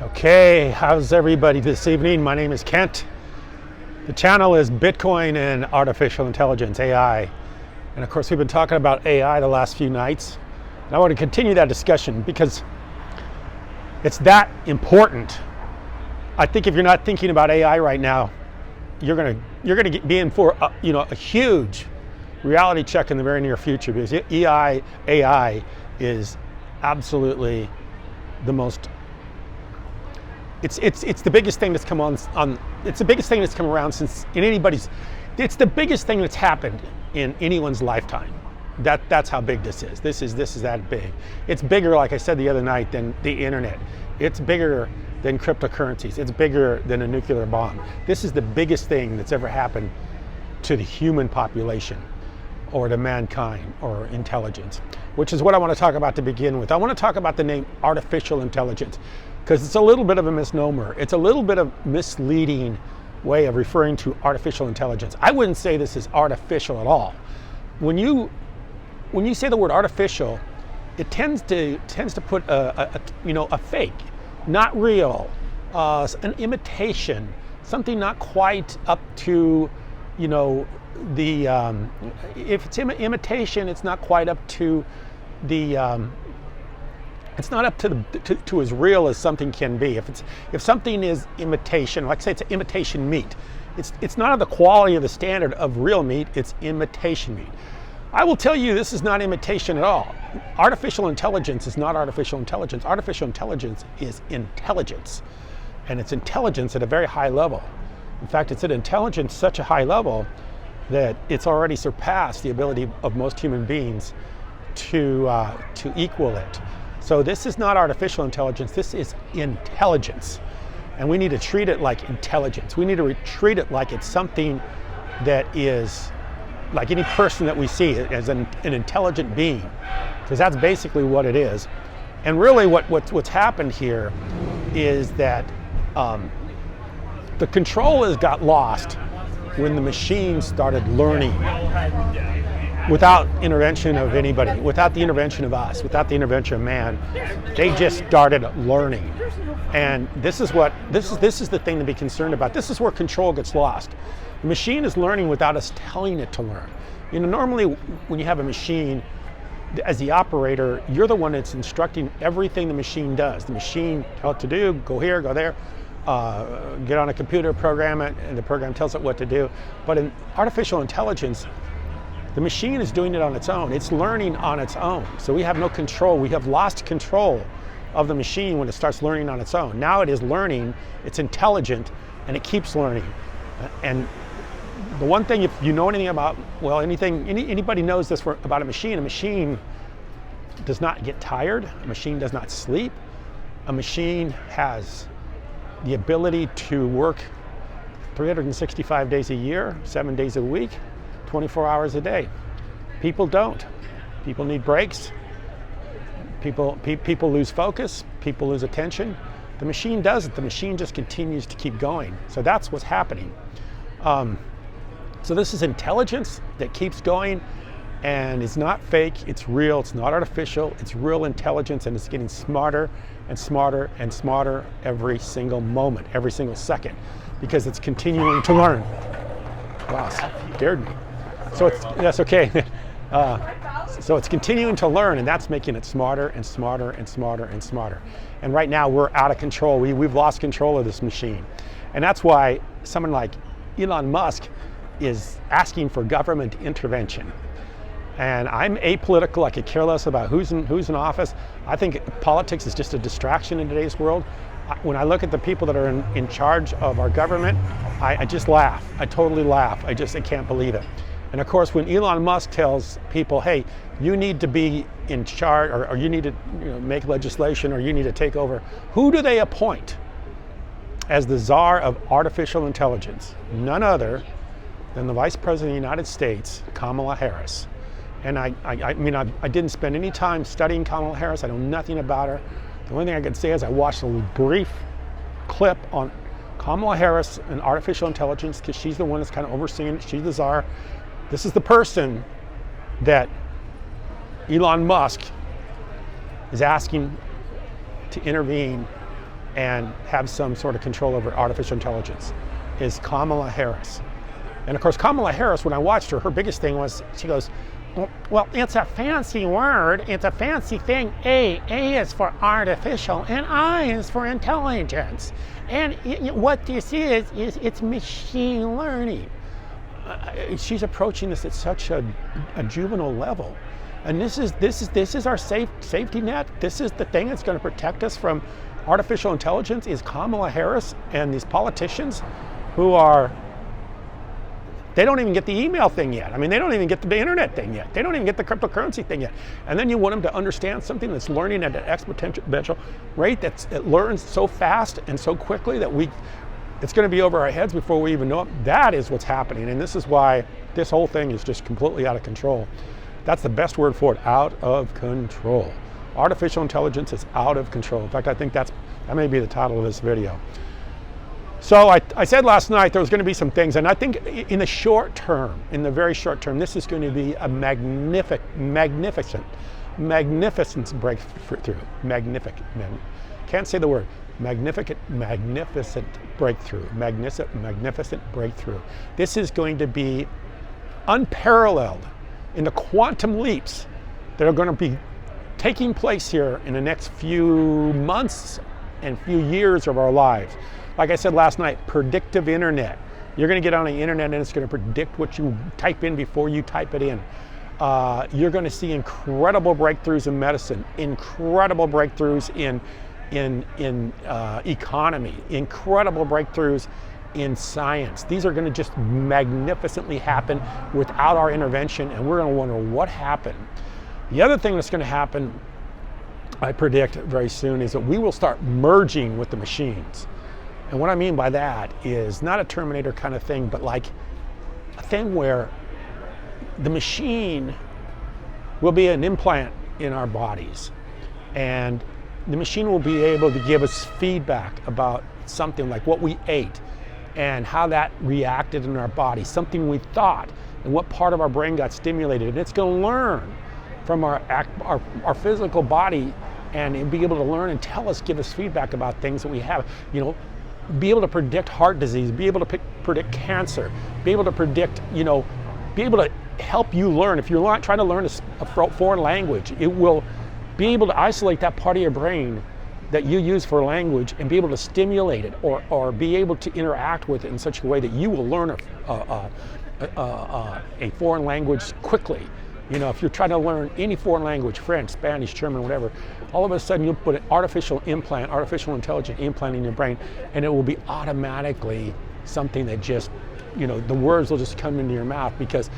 Okay, how's everybody this evening? My name is Kent. The channel is Bitcoin and Artificial Intelligence, AI. And of course, we've been talking about AI the last few nights. And I want to continue that discussion because it's that important. I think if you're not thinking about AI right now, you're gonna be in for a huge reality check in the very near future, because AI is absolutely the most. It's the biggest thing that's come on. It's the biggest thing that's come around since in anybody's. It's the biggest thing that's happened in anyone's lifetime. That's how big this is. This is that big. It's bigger, like I said the other night, than the internet. It's bigger than cryptocurrencies. It's bigger than a nuclear bomb. This is the biggest thing that's ever happened to the human population, or to mankind, or intelligence, which is what I want to talk about to begin with. I want to talk about the name artificial intelligence, because it's a little bit of a misnomer. It's a little bit of misleading way of referring to artificial intelligence. I wouldn't say this is artificial at all. When you say the word artificial, it tends to put a fake, not real, an imitation, something not quite up to, if it's imitation, it's not quite up to the. It's not up to as real as something can be. If something is imitation, like say it's imitation meat, it's not of the quality of the standard of real meat. It's imitation meat. I will tell you, this is not imitation at all. Artificial intelligence is not artificial intelligence. Artificial intelligence is intelligence, and it's intelligence at a very high level. In fact, it's at intelligence such a high level that it's already surpassed the ability of most human beings to equal it. So this is not artificial intelligence, this is intelligence. And we need to treat it like intelligence. We need to treat it like it's something that is, like any person that we see, as an intelligent being, because that's basically what it is. And really what's happened here is that the control has got lost when the machine started learning without intervention of anybody, without the intervention of us, without the intervention of man. They just started learning. And this is the thing to be concerned about. This is where control gets lost. The machine is learning without us telling it to learn. Normally when you have a machine, as the operator, you're the one that's instructing everything the machine does. The machine tells it to do, go here, go there, get on a computer, program it, and the program tells it what to do. But in artificial intelligence, the machine is doing it on its own. It's learning on its own. So we have no control. We have lost control of the machine when it starts learning on its own. Now it is learning, it's intelligent, and it keeps learning. And the one thing, if you know anything about, anybody knows this about a machine does not get tired. A machine does not sleep. A machine has the ability to work 365 days a year, 7 days a week, 24 hours a day. People don't. People need breaks. People lose focus. People lose attention. The machine doesn't. The machine just continues to keep going. So that's what's happening. So this is intelligence that keeps going, and it's not fake. It's real. It's not artificial. It's real intelligence, and it's getting smarter and smarter and smarter every single moment, every single second, because it's continuing to learn. Wow, scared me. So that's okay. So it's continuing to learn, and that's making it smarter and smarter and smarter and smarter. And right now we're out of control. We've lost control of this machine. And that's why someone like Elon Musk is asking for government intervention. And I'm apolitical. I could care less about who's in office. I think politics is just a distraction in today's world. When I look at the people that are in charge of our government, I just laugh. I totally laugh. I can't believe it. And of course, when Elon Musk tells people, hey, you need to be in charge, or you need to make legislation, or you need to take over, who do they appoint as the czar of artificial intelligence? None other than the Vice President of the United States, Kamala Harris. And I didn't spend any time studying Kamala Harris. I know nothing about her. The only thing I can say is I watched a brief clip on Kamala Harris and artificial intelligence, because she's the one that's kind of overseeing it. She's the czar. This is the person that Elon Musk is asking to intervene and have some sort of control over artificial intelligence is Kamala Harris. And of course, Kamala Harris, when I watched her, her biggest thing was, she goes, well, it's a fancy word, it's a fancy thing. A is for artificial, and I is for intelligence. And what this is it's machine learning. She's approaching this at such a juvenile level. And this is our safety net. This is the thing that's going to protect us from artificial intelligence, is Kamala Harris and these politicians who are, they don't even get the email thing yet. I mean, they don't even get the internet thing yet. They don't even get the cryptocurrency thing yet. And then you want them to understand something that's learning at an exponential rate, it learns so fast and so quickly that it's going to be over our heads before we even know it. That is what's happening. And this is why this whole thing is just completely out of control. That's the best word for it, out of control. Artificial intelligence is out of control. In fact, I think that may be the title of this video. So I said last night there was going to be some things, and I think in the short term, in the very short term, this is going to be a magnificent breakthrough. Can't say the word. Magnificent breakthrough. Magnificent breakthrough. This is going to be unparalleled in the quantum leaps that are going to be taking place here in the next few months and few years of our lives. Like I said last night, predictive internet. You're going to get on the internet and it's going to predict what you type in before you type it in. You're going to see incredible breakthroughs in medicine, incredible breakthroughs in economy, incredible breakthroughs in science. These are going to just magnificently happen without our intervention, and we're going to wonder what happened. The other thing that's going to happen, I predict very soon, is that we will start merging with the machines. And what I mean by that is not a Terminator kind of thing, but like a thing where the machine will be an implant in our bodies, and the machine will be able to give us feedback about something like what we ate and how that reacted in our body, something we thought, and what part of our brain got stimulated. And it's going to learn from our physical body and be able to learn and give us feedback about things that we have. Be able to predict heart disease, be able to predict cancer, be able to predict, be able to help you learn. If you're trying to learn a foreign language, it will be able to isolate that part of your brain that you use for language and be able to stimulate it or be able to interact with it in such a way that you will learn a foreign language quickly. If you're trying to learn any foreign language, French, Spanish, German, whatever, all of a sudden you'll put an artificial intelligent implant in your brain, and it will be automatically something that just, the words will just come into your mouth because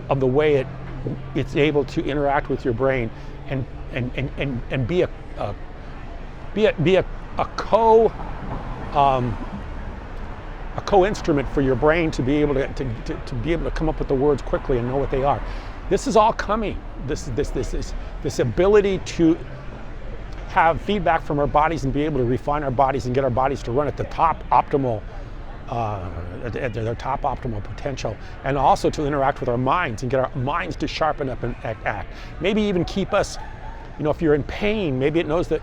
of the way it's able to interact with your brain and be a co-instrument for your brain to be able to come up with the words quickly and know what they are. This is all coming. This ability to have feedback from our bodies and be able to refine our bodies and get our bodies to run at the top optimal, at their top optimal potential, and also to interact with our minds and get our minds to sharpen up and act. Maybe even keep us. If you're in pain, maybe it knows that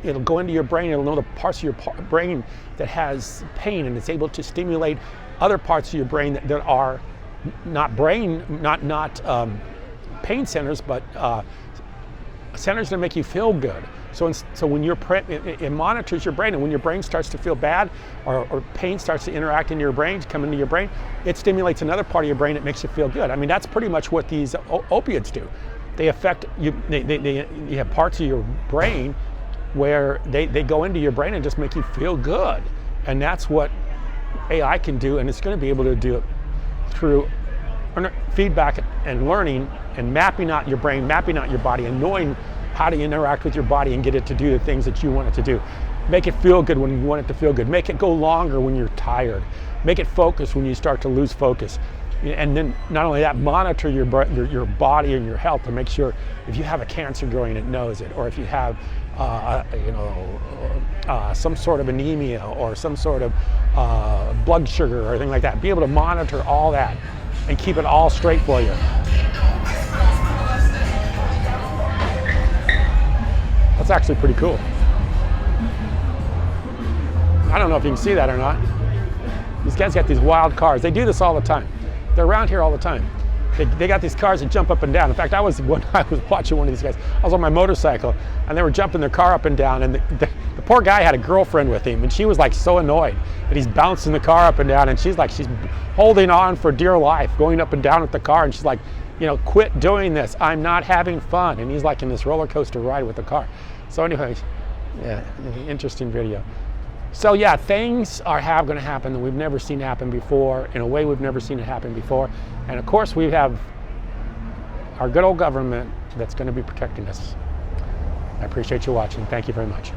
it'll go into your brain. It'll know the parts of your brain that has pain, and it's able to stimulate other parts of your brain that are not pain centers, but centers that make you feel good. So when it monitors your brain, and when your brain starts to feel bad or pain starts to interact in your brain, to come into your brain, it stimulates another part of your brain that makes you feel good. I mean, that's pretty much what these opiates do. They affect you. You have parts of your brain where they go into your brain and just make you feel good, and that's what AI can do, and it's going to be able to do it through feedback and learning and mapping out your brain, mapping out your body, and knowing how to interact with your body and get it to do the things that you want it to do. Make it feel good when you want it to feel good. Make it go longer when you're tired. Make it focus when you start to lose focus. And then not only that, monitor your body and your health to make sure if you have a cancer growing, it knows it, or if you have some sort of anemia or some sort of blood sugar or anything like that. Be able to monitor all that and keep it all straight for you. That's actually pretty cool. I don't know if you can see that or not. These guys got these wild cars. They do this all the time. They're around here all the time. They got these cars that jump up and down. In fact, when I was watching one of these guys, I was on my motorcycle, and they were jumping their car up and down, and the poor guy had a girlfriend with him, and she was like so annoyed that he's bouncing the car up and down, and she's holding on for dear life, going up and down with the car, and she's like, you know, quit doing this. I'm not having fun. And he's like in this roller coaster ride with the car. So anyway, yeah, interesting video. So yeah, things are going to happen that we've never seen happen before, in a way we've never seen it happen before. And of course, we have our good old government that's going to be protecting us. I appreciate you watching. Thank you very much.